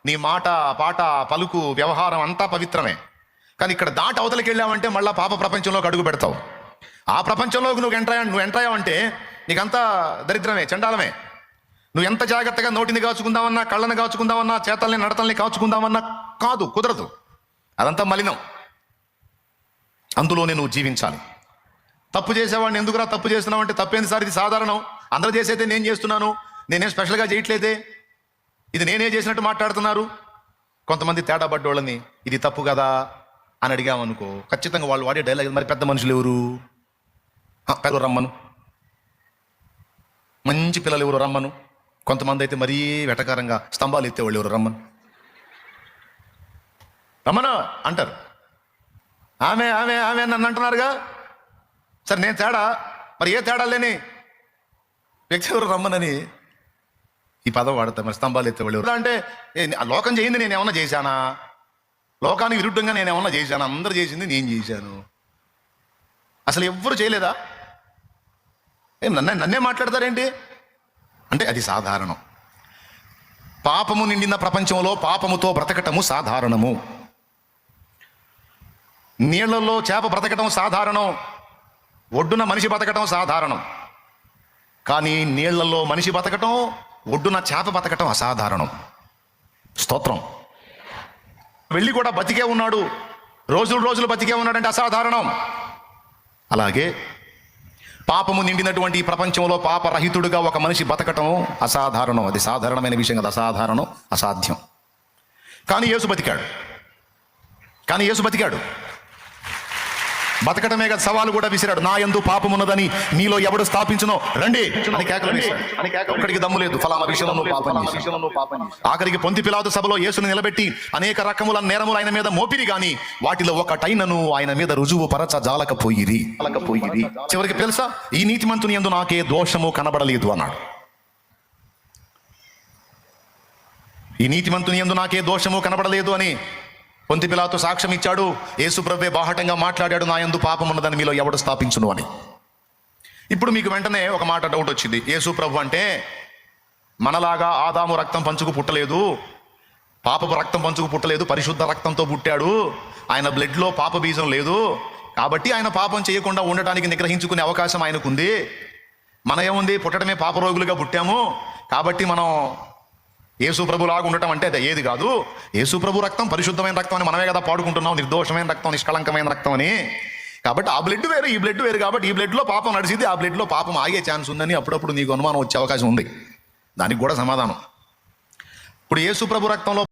నీ మాట, పాట, పలుకు, వ్యవహారం అంతా పవిత్రమే. కానీ ఇక్కడ దాటి అవతలకి వెళ్ళావంటే మళ్ళీ పాప ప్రపంచంలోకి అడుగు పెడతావు. ఆ ప్రపంచంలోకి నువ్వు ఎంటర్ అయ్యావంటే నీకంతా దరిద్రమే, చండాలమే. నువ్వు ఎంత జాగ్రత్తగా నోటిని కాచుకుందామన్నా, కళ్ళని కాచుకుందామన్నా, చేతల్ని నడతల్ని కాచుకుందామన్నా కాదు, కుదరదు. అదంతా మలినం. అందులోనే నువ్వు జీవించాలి. తప్పు చేసేవాడిని ఎందుకురా తప్పు చేస్తున్నావు అంటే, తప్పేంది సార్, ఇది సాధారణం, అందరూ చేసేదే నేను చేస్తున్నాను, నేనేం స్పెషల్గా చేయట్లేదే, ఇది నేనే చేసినట్టు మాట్లాడుతున్నారు. కొంతమంది తేడా పడ్డోళ్ళని ఇది తప్పు కదా అని అడిగామనుకో, ఖచ్చితంగా వాళ్ళు వాడే డైలాగ్, మరి పెద్ద మనుషులు ఎవరు, పెద్ద రమ్మను, మంచి పిల్లలు ఎవరు రమ్మను, కొంతమంది అయితే మరీ వెటకారంగా స్తంభాలు ఎత్తేవాళ్ళు ఎవరు రమ్మను అంటారు. ఆమె ఆమె ఆమె నన్ను అంటున్నారుగా, సరే నేను తేడా, మరి ఏ తేడా లేని వ్యక్తి ఎవరు రమ్మనని ఈ పదం వాడతారు. మరి స్తంభాలు ఎత్తేవాళ్ళు ఎవరు అంటే, లోకం చేయింది నేను ఏమన్నా చేశానా, లోకానికి విరుద్ధంగా నేను ఏమన్నా చేశాను, అందరు చేసింది నేను చేశాను, అసలు ఎవ్వరు చేయలేదా, నన్నే మాట్లాడతారేంటి అంటే అది సాధారణం. పాపము నిండిన ప్రపంచంలో పాపముతో బ్రతకటము సాధారణము. నీళ్లలో చేప బ్రతకటం సాధారణం, ఒడ్డున మనిషి బతకటం సాధారణం. కానీ నీళ్లలో మనిషి బతకటం, ఒడ్డున చేప బతకటం అసాధారణం. స్తోత్రం. వెళ్ళి కూడా బతికే ఉన్నాడు, రోజులు బతికే ఉన్నాడంటే అసాధారణం. అలాగే పాపము నిండినటువంటి ఈ ప్రపంచంలో పాపరహితుడుగా ఒక మనిషి బతకటం అసాధారణం. అది సాధారణమైన విషయం కదా, అసాధారణం, అసాధ్యం. కానీ యేసు బతికాడు. బతకటమే కదా సవాలు కూడా విసిరాడు. నా యందు పాపమున్నదని మీలో ఎవడు స్థాపించునో రండి అని కేకలు వేశాడు. ఒక్కడికి దమ్ము లేదు, ఫలానా విషయంలో నువ్వు పాపం చేశావు. ఆఖరికి పొంతి పిలాతు సభలో యేసుని నిలబెట్టి అనేక రకముల నేరములు ఆయన మీద మోపిరి, గాని వాటిలో ఒకటైనను ఆయన మీద రుజువు పరచజాలకపోయిరి. చివరికి తెలుసా, ఈ నీతిమంతుని యందు నాకే దోషము కనబడలేదు అన్నాడు. ఈ నీతిమంతుని యందు నాకే దోషము కనబడలేదు అని పొంతి పిలాతు సాక్ష్యం ఇచ్చాడు. యేసు ప్రభువే బాహటంగా మాట్లాడాడు, నా యందు పాపం ఉన్నదని మీలో ఎవడు స్థాపించును అని. ఇప్పుడు మీకు వెంటనే ఒక మాట డౌట్ వచ్చింది, యేసు ప్రభు అంటే మనలాగా ఆదాము రక్తం పంచుకు పుట్టలేదు, పాపపు రక్తం పంచుకు పుట్టలేదు, పరిశుద్ధ రక్తంతో పుట్టాడు, ఆయన బ్లడ్లో పాప బీజం లేదు, కాబట్టి ఆయన పాపం చేయకుండా ఉండటానికి నిగ్రహించుకునే అవకాశం ఆయనకుంది. మన ఏముంది, పుట్టడమే పాపరోగులుగా పుట్టాము, కాబట్టి మనం యేసు ప్రభులాగా ఉండటం అంటే అది ఏది కాదు. యేసు ప్రభు రక్తం పరిశుద్ధమైన రక్తం అని మనమే కదా పాడుకుంటున్నాం, నిర్దోషమైన రక్తం, నిష్కళంకమైన రక్తం అని. కాబట్టి ఆ బ్లడ్ వేరు, ఈ బ్లడ్ వేరు, కాబట్టి ఈ బ్లడ్లో పాపం నడిచింది, ఆ బ్లడ్లో పాపం ఆగే ఛాన్స్ ఉందని అప్పుడప్పుడు నీకు అనుమానం వచ్చే అవకాశం ఉంది. దానికి కూడా సమాధానం, ఇప్పుడు యేసు ప్రభు రక్తంలో